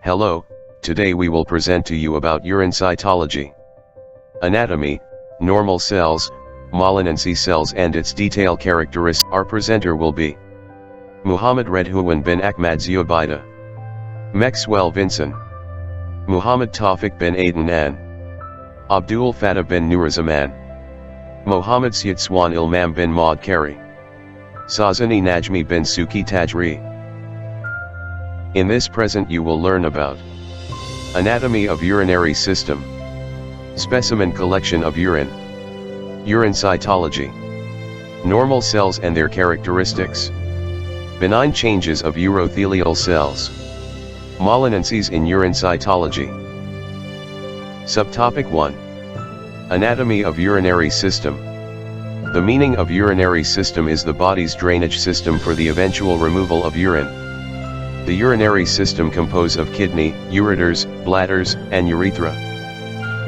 Hello, today we will present to you about urine cytology. Anatomy, normal cells, malignancy cells and its detailed characteristics. Our presenter will be Mohamad REDHUWAN bin ACKMAD ZUBAIDAH, MEXWELL VINSON, Mohamad TAUFIK bin ADANAN, ABDUL FATAH bin NURUZZAMAN, Mohamad SYAZZWAN ILMAM bin MOHD KHAIRI, SYAZZWAN NAJMIE bin SUKI TAJREE. In this present you will learn about anatomy of urinary system, specimen collection of urine, urine cytology, normal cells and their characteristics, benign changes of urothelial cells, malignancies in urine cytology. Subtopic 1. Anatomy of urinary system. The meaning of urinary system is the body's drainage system for the eventual removal of urine. The urinary system composed of kidney, ureters, bladders, and urethra.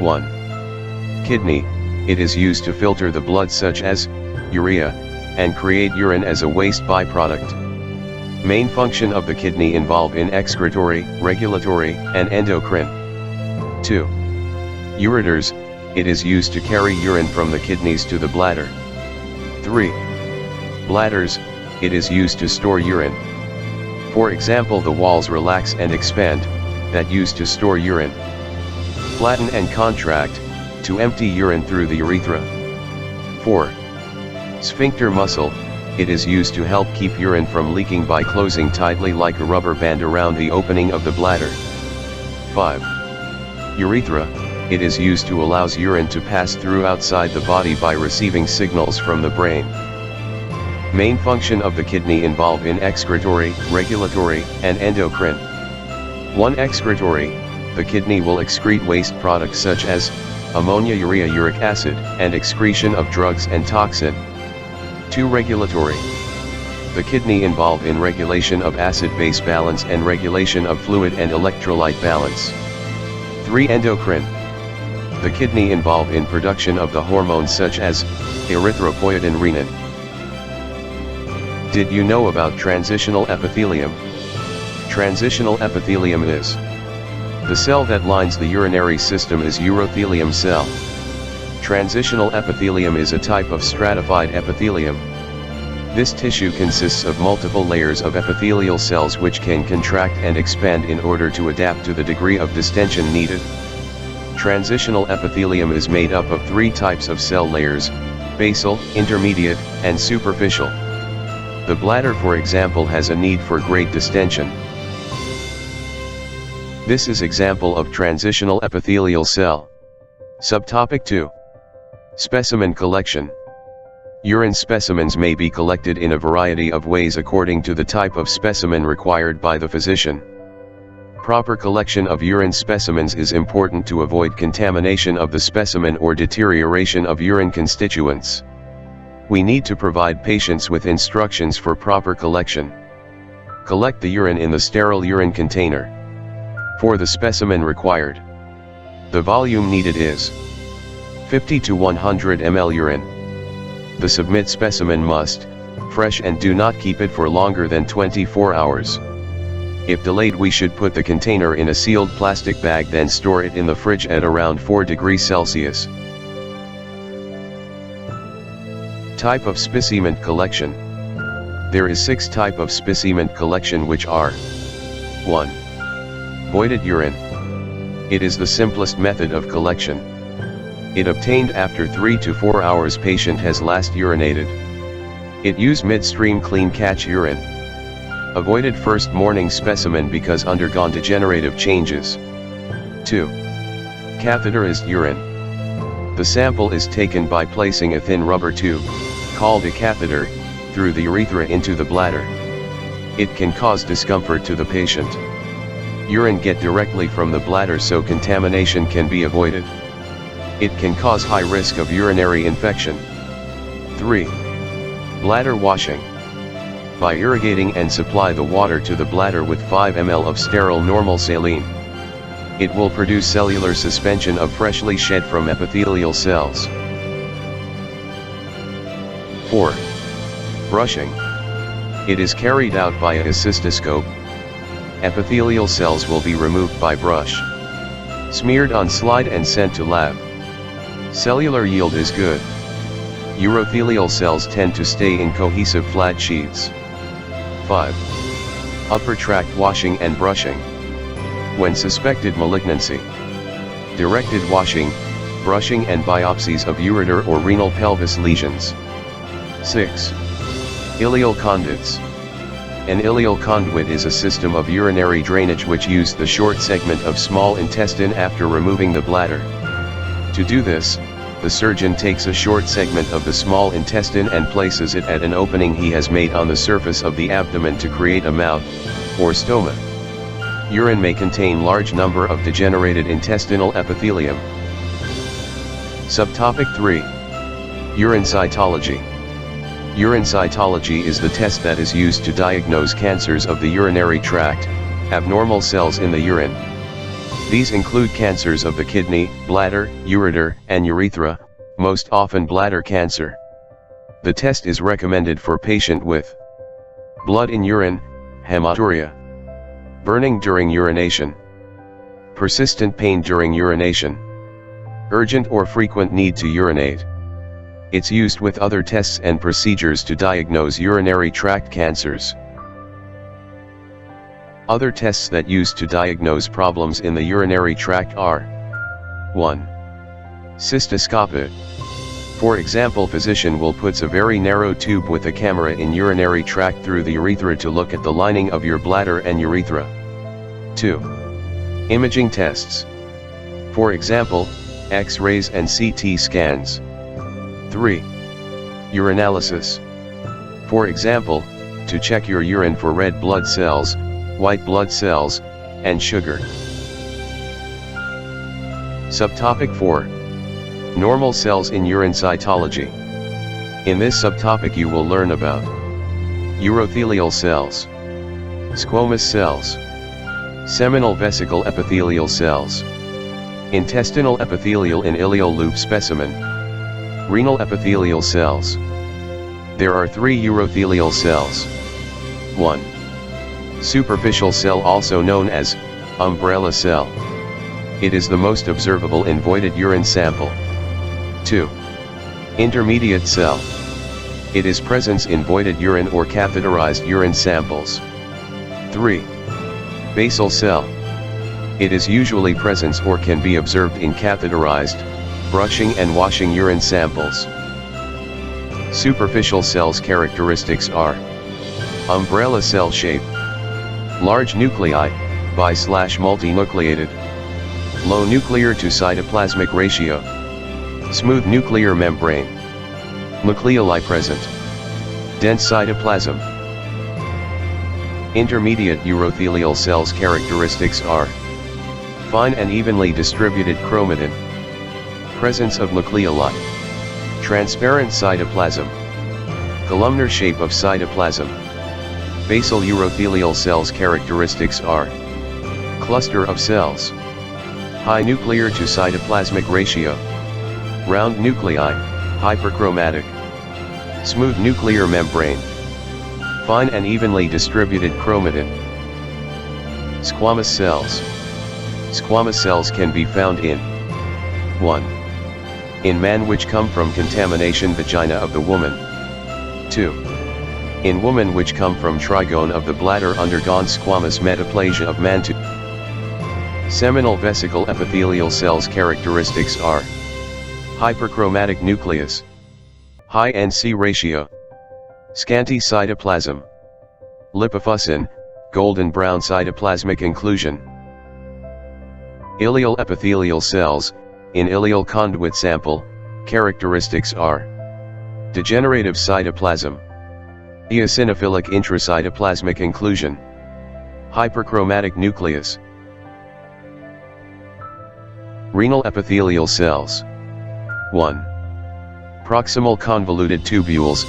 1. Kidney, it is used to filter the blood such as urea, and create urine as a waste byproduct. Main function of the kidney involve in excretory, regulatory, and endocrine. 2. Ureters, it is used to carry urine from the kidneys to the bladder. 3. Bladders, it is used to store urine. For example, the walls relax and expand, that used to store urine. Flatten and contract, to empty urine through the urethra. 4. Sphincter muscle, it is used to help keep urine from leaking by closing tightly like a rubber band around the opening of the bladder. 5. Urethra, it is used to allow urine to pass through outside the body by receiving signals from the brain. Main function of the kidney involve in excretory, regulatory, and endocrine. 1. Excretory, the kidney will excrete waste products such as ammonia, urea, uric acid, and excretion of drugs and toxin. 2. Regulatory, the kidney involve in regulation of acid-base balance and regulation of fluid and electrolyte balance. 3. Endocrine, the kidney involve in production of the hormones such as erythropoietin, renin. Did you know about transitional epithelium? Transitional epithelium is the cell that lines the urinary system is urothelium cell. Transitional epithelium is a type of stratified epithelium. This tissue consists of multiple layers of epithelial cells which can contract and expand in order to adapt to the degree of distension needed. Transitional epithelium is made up of 3 types of cell layers: basal, intermediate, and superficial. The bladder, for example, has a need for great distension. This is example of transitional epithelial cell. Subtopic 2. Specimen collection. Urine specimens may be collected in a variety of ways according to the type of specimen required by the physician. Proper collection of urine specimens is important to avoid contamination of the specimen or deterioration of urine constituents. We need to provide patients with instructions for proper collection. Collect the urine in the sterile urine container. For the specimen required, the volume needed is 50 to 100 ml urine. The submit specimen must fresh and do not keep it for longer than 24 hours. If delayed, we should put the container in a sealed plastic bag, then store it in the fridge at around 4 degrees Celsius. Type of specimen collection. There is 6 type of specimen collection, which are: 1. Voided urine. It is the simplest method of collection. It obtained after 3 to 4 hours patient has last urinated. It use midstream clean catch urine. Avoided first morning specimen because undergone degenerative changes. 2. Catheterized urine. The sample is taken by placing a thin rubber tube, called a catheter, through the urethra into the bladder. It can cause discomfort to the patient. Urine get directly from the bladder so contamination can be avoided. It can cause high risk of urinary infection. 3. Bladder washing. By irrigating and supply the water to the bladder with 5 ml of sterile normal saline. It will produce cellular suspension of freshly shed from epithelial cells. 4. Brushing. It is carried out via a cystoscope. epithelial cells will be removed by brush. Smeared on slide and sent to lab. Cellular yield is good. Urothelial cells tend to stay in cohesive flat sheaths. 5. Upper tract washing and brushing. When suspected malignancy. Directed washing, brushing and biopsies of ureter or renal pelvis lesions. 6. Ileal conduits. An ileal conduit is a system of urinary drainage which uses the short segment of small intestine after removing the bladder. To do this, the surgeon takes a short segment of the small intestine and places it at an opening he has made on the surface of the abdomen to create a mouth, or stoma. Urine may contain large number of degenerated intestinal epithelium. Subtopic 3. Urine cytology. Urine cytology is the test that is used to diagnose cancers of the urinary tract, abnormal cells in the urine. These include cancers of the kidney, bladder, ureter, and urethra, most often bladder cancer. The test is recommended for patient with blood in urine, hematuria, burning during urination, persistent pain during urination, urgent or frequent need to urinate. It's used with other tests and procedures to diagnose urinary tract cancers. Other tests that used to diagnose problems in the urinary tract are 1. Cystoscopy. For example, physician will puts a very narrow tube with a camera in urinary tract through the urethra to look at the lining of your bladder and urethra. 2. Imaging tests. For example, X-rays and CT scans. 3. Urinalysis. For example, to check your urine for red blood cells, white blood cells, and sugar. Subtopic 4. Normal cells in urine cytology. In this subtopic you will learn about urothelial cells, squamous cells, seminal vesicle epithelial cells, intestinal epithelial in ileal loop specimen, renal epithelial cells. There are 3 urothelial cells. 1. Superficial cell, also known as umbrella cell. It is the most observable in voided urine sample. 2. Intermediate cell. It is presence in voided urine or catheterized urine samples. 3. Basal cell. It is usually presence or can be observed in catheterized, brushing and washing urine samples. Superficial cells characteristics are umbrella cell shape, large nuclei, bi/multinucleated, low nuclear to cytoplasmic ratio, smooth nuclear membrane, nucleoli present, dense cytoplasm. Intermediate urothelial cells characteristics are fine and evenly distributed chromatin, presence of nucleoli, transparent cytoplasm, columnar shape of cytoplasm. Basal urothelial cells characteristics are cluster of cells, high nuclear to cytoplasmic ratio, round nuclei, hyperchromatic, smooth nuclear membrane, fine and evenly distributed chromatin. Squamous cells. Squamous cells can be found in 1. In man which come from contamination vagina of the woman. 2. In woman which come from trigone of the bladder undergone squamous metaplasia of man. 2. Seminal vesicle epithelial cells characteristics are hyperchromatic nucleus, high NC ratio, scanty cytoplasm, lipofuscin, golden brown cytoplasmic inclusion. Ileal epithelial cells, in ileal conduit sample, characteristics are degenerative cytoplasm, eosinophilic intracytoplasmic inclusion, hyperchromatic nucleus. Renal epithelial cells. 1. Proximal convoluted tubules,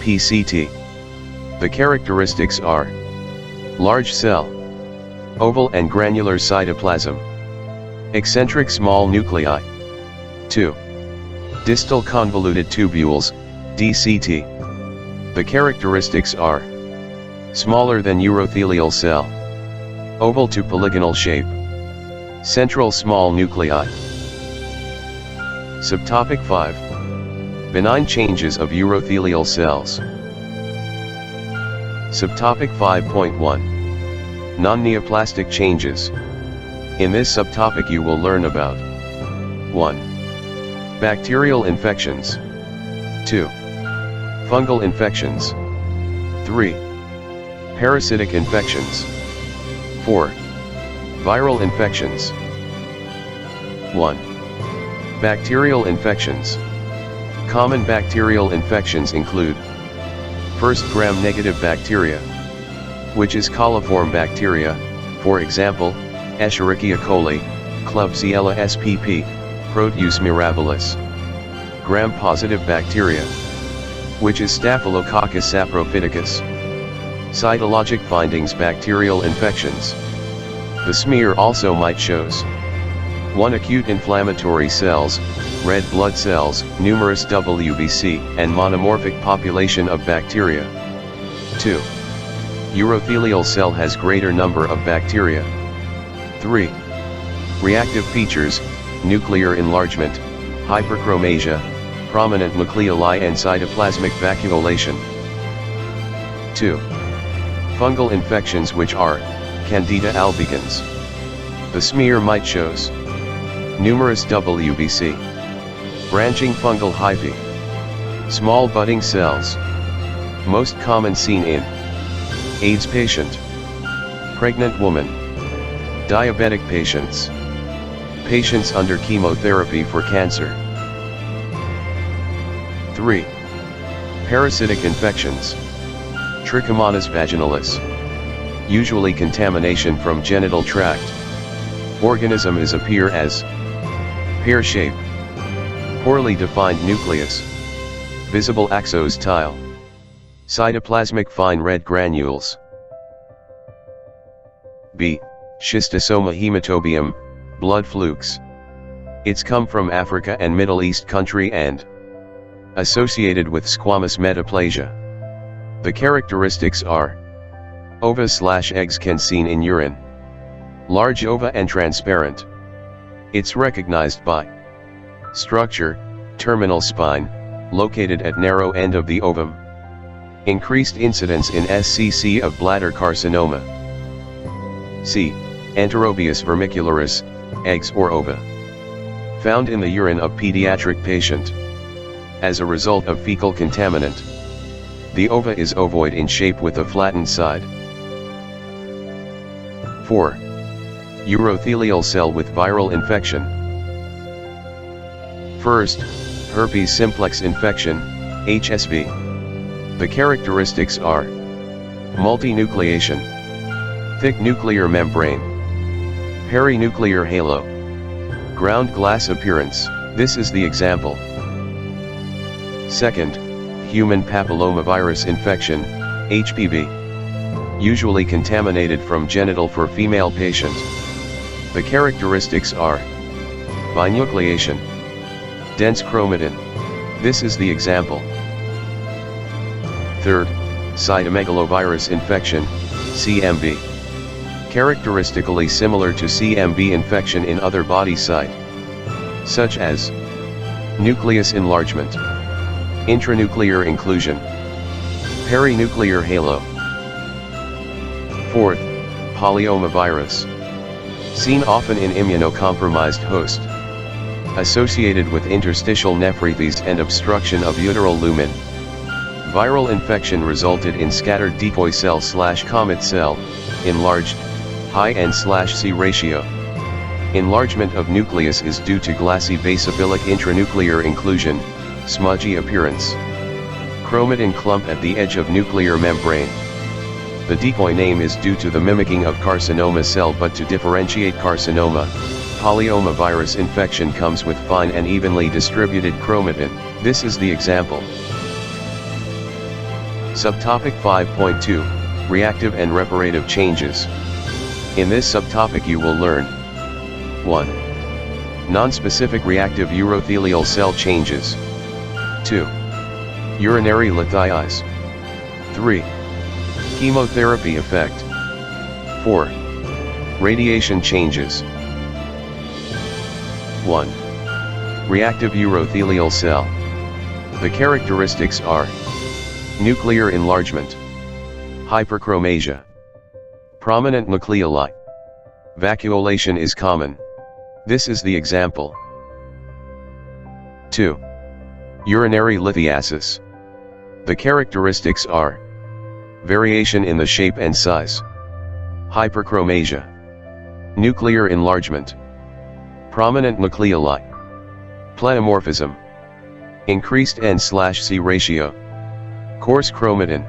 PCT. The characteristics are large cell, oval and granular cytoplasm, eccentric small nuclei. 2. Distal convoluted tubules, DCT. The characteristics are smaller than urothelial cell, Oval to polygonal shape. Central small nuclei. Subtopic 5. Benign changes of urothelial cells. Subtopic 5.1. Non-neoplastic changes. In this subtopic you will learn about 1. Bacterial infections. 2. Fungal infections. 3. Parasitic infections. 4. Viral infections. 1. Bacterial infections. Common bacterial infections include: first, gram-negative bacteria, which is coliform bacteria, for example, Escherichia coli, Klebsiella spp, Proteus mirabilis. Gram-positive bacteria, which is Staphylococcus saprophyticus. Cytologic findings: bacterial infections. The smear also might shows 1. Acute inflammatory cells, red blood cells, numerous WBC, and monomorphic population of bacteria. 2. Urothelial cell has greater number of bacteria. 3. Reactive features: nuclear enlargement, hyperchromasia, prominent nucleoli and cytoplasmic vacuolation. 2. Fungal infections, which are Candida albicans. The smear might shows numerous WBC, branching fungal hyphae, small budding cells. Most common seen in AIDS patient, pregnant woman, diabetic patients, patients under chemotherapy for cancer. 3. Parasitic infections. Trichomonas vaginalis. Usually contamination from genital tract. Organism is appear as pear shape, poorly defined nucleus, visible axos tile, cytoplasmic fine red granules. B. Schistosoma hematobium, blood flukes. It's come from Africa and Middle East country and associated with squamous metaplasia. The characteristics are: ova/eggs can seen in urine, large ova and transparent. It's recognized by structure: terminal spine, located at narrow end of the ovum. Increased incidence in SCC of bladder carcinoma. C. Enterobius vermicularis, eggs or ova. Found in the urine of pediatric patient. As a result of fecal contaminant. The ova is ovoid in shape with a flattened side. 4. Urothelial cell with viral infection. First, herpes simplex infection, HSV. The characteristics are: multinucleation, thick nuclear membrane, perinuclear halo, ground glass appearance. This is the example. Second, human papillomavirus infection, HPV. Usually contaminated from genital for female patient. The characteristics are: binucleation, dense chromatin. This is the example. Third, cytomegalovirus infection, CMV. Characteristically similar to CMV infection in other body site, such as nucleus enlargement, intranuclear inclusion, perinuclear halo. Fourth, polyomavirus. Seen often in immunocompromised host. Associated with interstitial nephritis and obstruction of uteral lumen. Viral infection resulted in scattered decoy cell/comet cell, enlarged, high N/C ratio. Enlargement of nucleus is due to glassy basophilic intranuclear inclusion, smudgy appearance. Chromatin clump at the edge of nuclear membrane. The decoy name is due to the mimicking of carcinoma cell, but to differentiate carcinoma, polyomavirus infection comes with fine and evenly distributed chromatin. This is the example. Subtopic 5.2, Reactive and reparative changes. In this subtopic you will learn 1. Non-specific reactive urothelial cell changes. 2. Urinary lithiase. 3. Chemotherapy effect. 4. Radiation changes. 1. Reactive urothelial cell. The characteristics are nuclear enlargement, hyperchromasia, prominent nucleoli. Vacuolation is common. This is the example. 2. Urinary lithiasis. The characteristics are variation in the shape and size, hyperchromasia, nuclear enlargement, prominent nucleoli, pleomorphism, increased N/C ratio, coarse chromatin.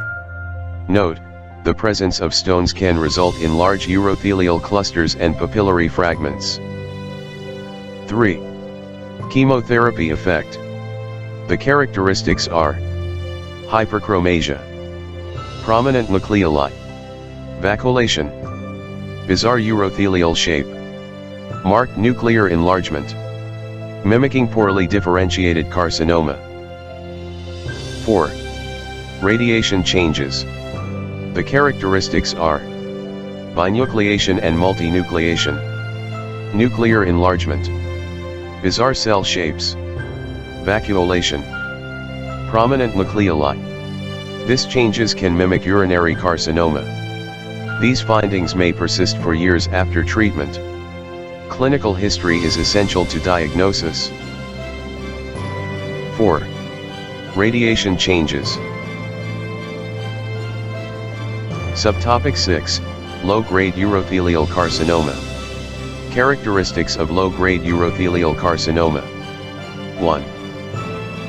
Note, the presence of stones can result in large urothelial clusters and papillary fragments. 3. Chemotherapy effect. The characteristics are hyperchromasia, prominent nucleoli, vacuolation, bizarre urothelial shape, marked nuclear enlargement, mimicking poorly differentiated carcinoma. 4. Radiation changes. The characteristics are binucleation and multinucleation, nuclear enlargement, bizarre cell shapes, vacuolation, prominent nucleoli. These changes can mimic urinary carcinoma. These findings may persist for years after treatment. Clinical history is essential to diagnosis. 4. Radiation changes. Subtopic 6, Low-grade urothelial carcinoma. Characteristics of low-grade urothelial carcinoma. 1.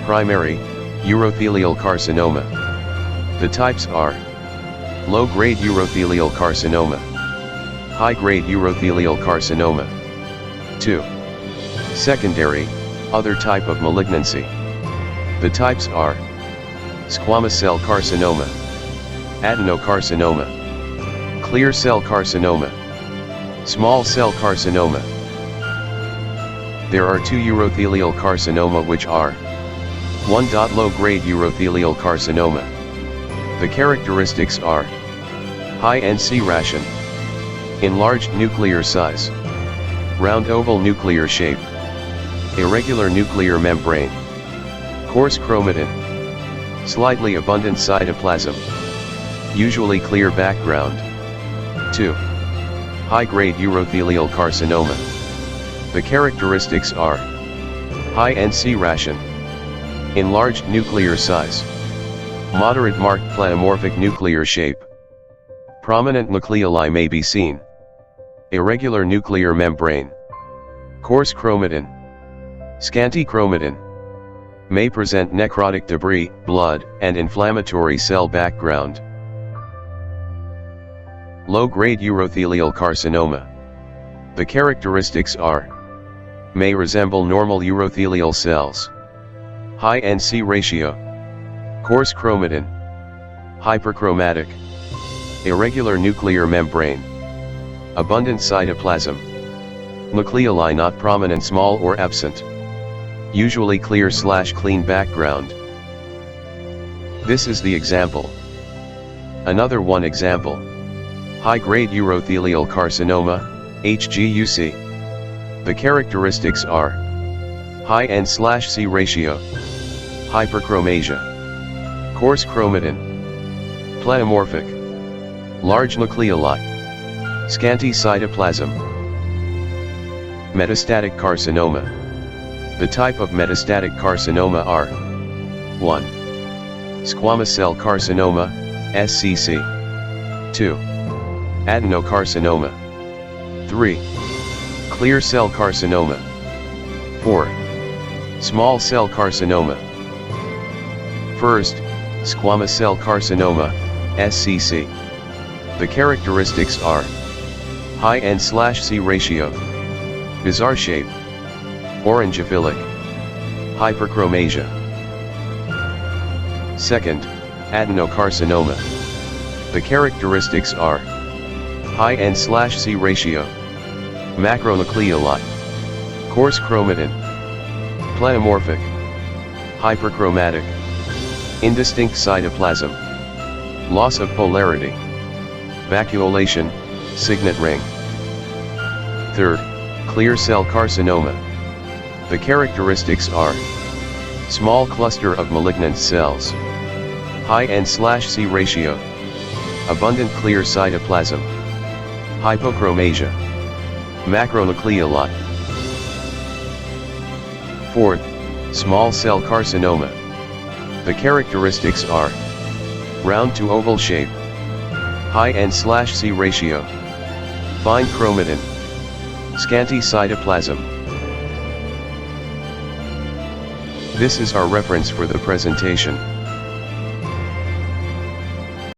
Primary urothelial carcinoma. The types are low-grade urothelial carcinoma, high-grade urothelial carcinoma. 2. Secondary, other type of malignancy. The types are squamous cell carcinoma, adenocarcinoma, clear cell carcinoma, small cell carcinoma. There are 2 urothelial carcinoma which are 1. Low-grade urothelial carcinoma. The characteristics are high NC ration, enlarged nuclear size, round oval nuclear shape, irregular nuclear membrane, coarse chromatin, slightly abundant cytoplasm, usually clear background. 2. High-grade urothelial carcinoma. The characteristics are high NC ration, enlarged nuclear size, moderate marked pleomorphic nuclear shape, prominent nucleoli may be seen, irregular nuclear membrane, coarse chromatin, scanty chromatin, may present necrotic debris, blood, and inflammatory cell background. Low-grade urothelial carcinoma. The characteristics are may resemble normal urothelial cells, high NC ratio, coarse chromatin, hyperchromatic, irregular nuclear membrane, abundant cytoplasm, nucleoli not prominent, small or absent, usually clear/clean background. This is the example. Another one example. High-grade urothelial carcinoma, HGUC. The characteristics are high N/C ratio, hyperchromasia, coarse chromatin, pleomorphic, large nucleoli, scanty cytoplasm. Metastatic carcinoma. The type of metastatic carcinoma are 1. Squamous cell carcinoma, SCC. 2. Adenocarcinoma. 3. Clear cell carcinoma. 4. Small cell carcinoma. First, squamous cell carcinoma, SCC. The characteristics are high N/C ratio, bizarre shape, orangeophilic, hyperchromasia. Second, adenocarcinoma. The characteristics are high N/C ratio, macronucleoli, coarse chromatin, pleomorphic, hyperchromatic, indistinct cytoplasm, loss of polarity, vacuolation, signet ring, Third, clear cell carcinoma. The characteristics are: small cluster of malignant cells, high N/C ratio, abundant clear cytoplasm, hypochromasia, macronucleoli. Fourth, small cell carcinoma. The characteristics are: round to oval shape, high N/C ratio, fine chromatin, scanty cytoplasm. This is our reference for the presentation.